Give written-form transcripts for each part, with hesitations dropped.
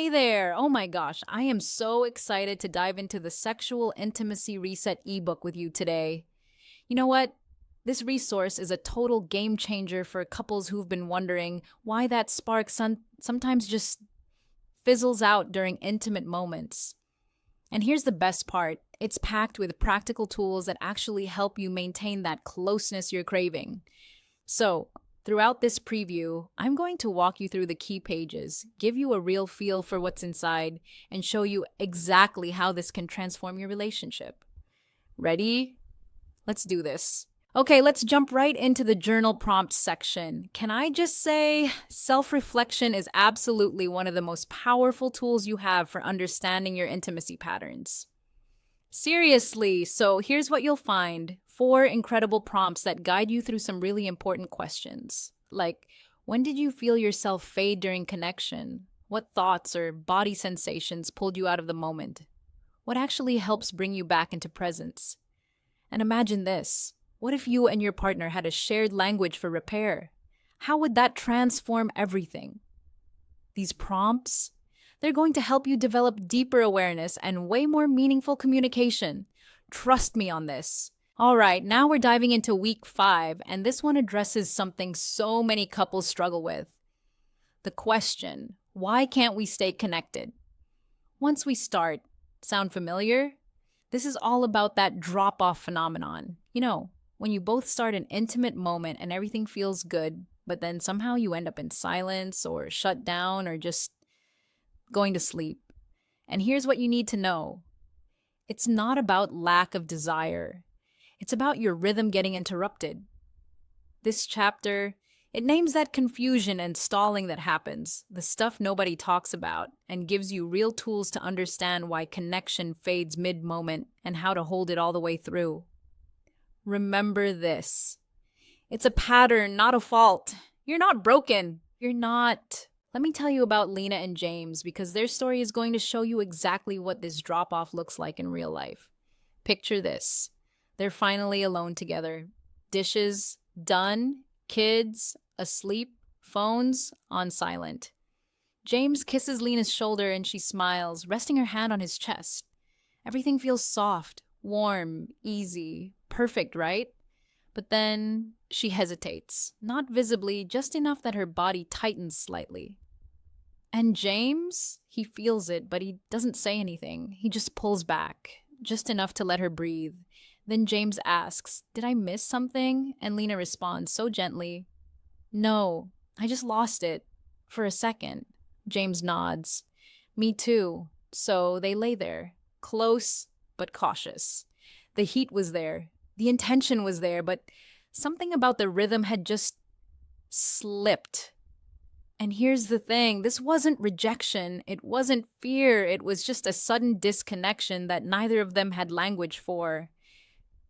Hey there! Oh my gosh, I am so excited to dive into the Sexual Intimacy Reset ebook with you today. You know what? This resource is a total game changer for couples who've been wondering why that spark sometimes just fizzles out during intimate moments. And here's the best part, it's packed with practical tools that actually help you maintain that closeness you're craving. So, throughout this preview, I'm going to walk you through the key pages, give you a real feel for what's inside, and show you exactly how this can transform your relationship. Ready? Let's do this. Okay, let's jump right into the journal prompts section. Can I just say, self reflection is absolutely one of the most powerful tools you have for understanding your intimacy patterns. Seriously, so here's what you'll find: four incredible prompts that guide you through some really important questions. Like, when did you feel yourself fade during connection? What thoughts or body sensations pulled you out of the moment? What actually helps bring you back into presence? And imagine this: what if you and your partner had a shared language for repair? How would that transform everything? These prompts, they're going to help you develop deeper awareness and way more meaningful communication. Trust me on this. All right, now we're diving into week 5, and this one addresses something so many couples struggle with: the question, why can't we stay connected? Once we start, sound familiar? This is all about that drop off phenomenon. When you both start an intimate moment and everything feels good, but then somehow you end up in silence or shut down or just going to sleep. And here's what you need to know: it's not about lack of desire, it's about your rhythm getting interrupted. This chapter, it names that confusion and stalling that happens, the stuff nobody talks about, and gives you real tools to understand why connection fades mid moment and how to hold it all the way through. Remember this: it's a pattern, not a fault. You're not broken. You're not. Let me tell you about Lena and James, because their story is going to show you exactly what this drop off looks like in real life. Picture this: they're finally alone together. Dishes done, kids asleep, phones on silent. James kisses Lena's shoulder and she smiles, resting her hand on his chest. Everything feels soft, warm, easy, perfect, right? But then she hesitates, not visibly, just enough that her body tightens slightly. And James, he feels it, but he doesn't say anything. He just pulls back, just enough to let her breathe. Then James asks, "Did I miss something?" And Lena responds so gently, "No, I just lost it. For a second." James nods. "Me too." So they lay there, close but cautious. The heat was there, the intention was there, but something about the rhythm had just slipped. And here's the thing: this wasn't rejection, it wasn't fear, it was just a sudden disconnection that neither of them had language for.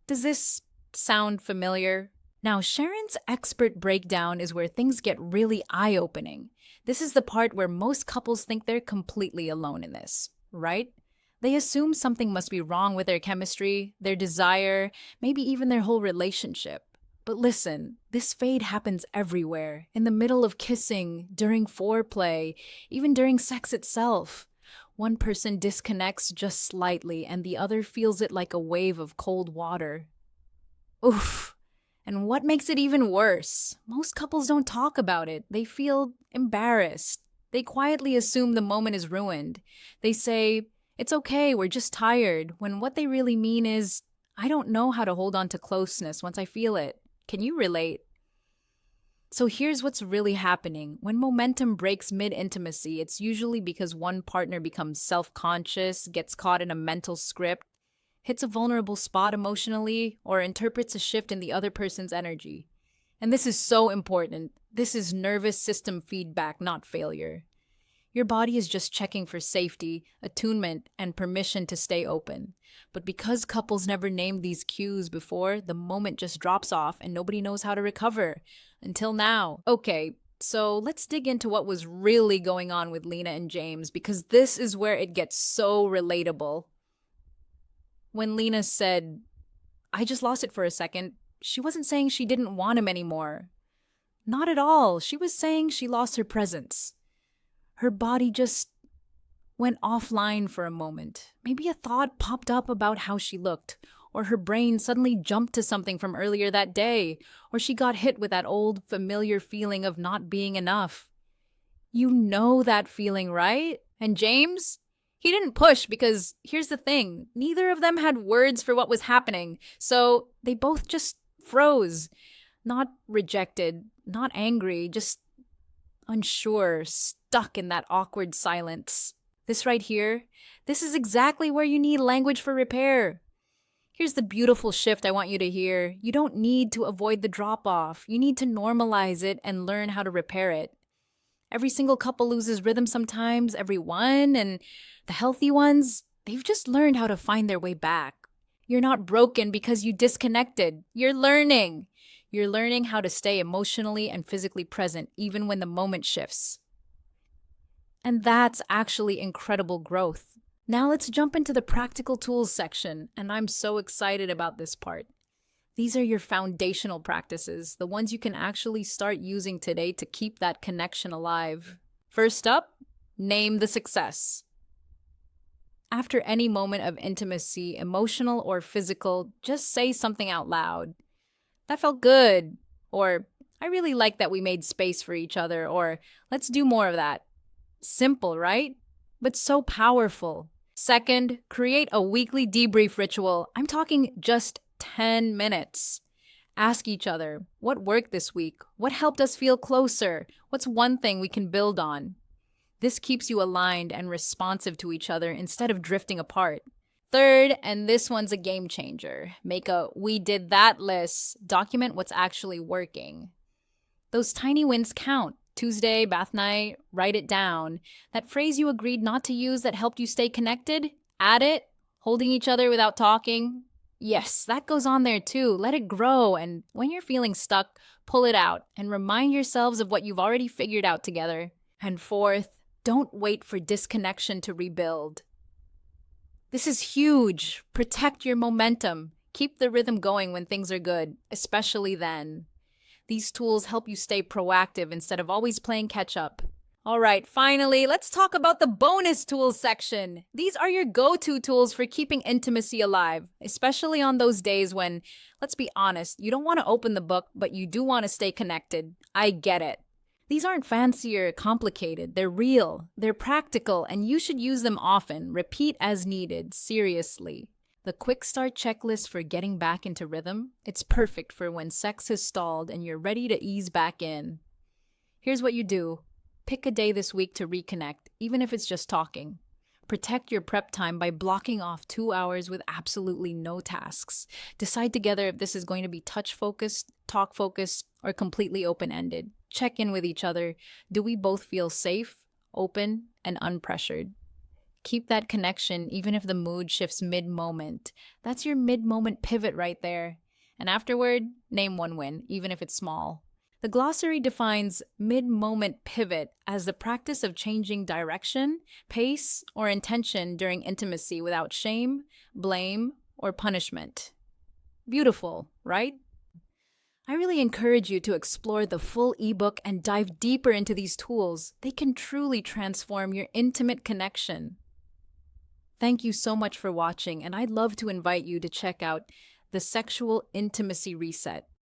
Does this sound familiar? Now, Sharon's expert breakdown is where things get really eye opening. This is the part where most couples think they're completely alone in this, right? They assume something must be wrong with their chemistry, their desire, maybe even their whole relationship. But listen, this fade happens everywhere: in the middle of kissing, during foreplay, even during sex itself. One person disconnects just slightly, and the other feels it like a wave of cold water. Oof. And what makes it even worse? Most couples don't talk about it. They feel embarrassed. They quietly assume the moment is ruined. They say, "It's okay, we're just tired," when what they really mean is, "I don't know how to hold on to closeness once I feel it. Can you relate?" So here's what's really happening. When momentum breaks mid intimacy, it's usually because one partner becomes self conscious, gets caught in a mental script, hits a vulnerable spot emotionally, or interprets a shift in the other person's energy. And this is so important. This is nervous system feedback, not failure. Your body is just checking for safety, attunement, and permission to stay open. But because couples never named these cues before, the moment just drops off and nobody knows how to recover. Until now. Okay, so let's dig into what was really going on with Lena and James, because this is where it gets so relatable. When Lena said, "I just lost it for a second," she wasn't saying she didn't want him anymore. Not at all. She was saying she lost her presence. Her body just went offline for a moment. Maybe a thought popped up about how she looked, or her brain suddenly jumped to something from earlier that day, or she got hit with that old familiar feeling of not being enough. You know that feeling, right? And James? He didn't push because here's the thing, neither of them had words for what was happening, so they both just froze. Not rejected, not angry, just unsure, stuck in that awkward silence. This right here, this is exactly where you need language for repair. Here's the beautiful shift I want you to hear. You don't need to avoid the drop off. You need to normalize it and learn how to repair it. Every single couple loses rhythm sometimes, every one, and the healthy ones, they've just learned how to find their way back. You're not broken because you disconnected. You're learning. You're learning how to stay emotionally and physically present even when the moment shifts. And that's actually incredible growth. Now let's jump into the practical tools section, and I'm so excited about this part. These are your foundational practices, the ones you can actually start using today to keep that connection alive. First up, name the success. After any moment of intimacy, emotional or physical, just say something out loud. That felt good. Or, I really like that we made space for each other. Or, let's do more of that. Simple, right? But so powerful. Second, create a weekly debrief ritual. I'm talking just 10 minutes. Ask each other, what worked this week? What helped us feel closer? What's one thing we can build on? This keeps you aligned and responsive to each other instead of drifting apart. Third, and this one's a game changer, make a "we did that" list. Document what's actually working. Those tiny wins count. Tuesday, bath night, write it down. That phrase you agreed not to use that helped you stay connected, add it. Holding each other without talking. Yes, that goes on there too. Let it grow, and when you're feeling stuck, pull it out and remind yourselves of what you've already figured out together. And fourth, don't wait for disconnection to rebuild. This is huge. Protect your momentum. Keep the rhythm going when things are good, especially then. These tools help you stay proactive instead of always playing catch up. All right, finally, let's talk about the bonus tools section. These are your go-to tools for keeping intimacy alive, especially on those days when, let's be honest, you don't want to open the book, but you do want to stay connected. I get it. These aren't fancy or complicated. They're real, they're practical, and you should use them often. Repeat as needed, seriously. The quick start checklist for getting back into rhythm, it's perfect for when sex has stalled and you're ready to ease back in. Here's what you do. Pick a day this week to reconnect, even if it's just talking. Protect your prep time by blocking off 2 hours with absolutely no tasks. Decide together if this is going to be touch-focused, talk-focused, or completely open-ended. Check in with each other. Do we both feel safe, open, and unpressured? Keep that connection even if the mood shifts mid-moment. That's your mid-moment pivot right there. And afterward, name one win, even if it's small. The glossary defines mid-moment pivot as the practice of changing direction, pace, or intention during intimacy without shame, blame, or punishment. Beautiful, right? I really encourage you to explore the full ebook and dive deeper into these tools. They can truly transform your intimate connection. Thank you so much for watching, and I'd love to invite you to check out the Sexual Intimacy Reset.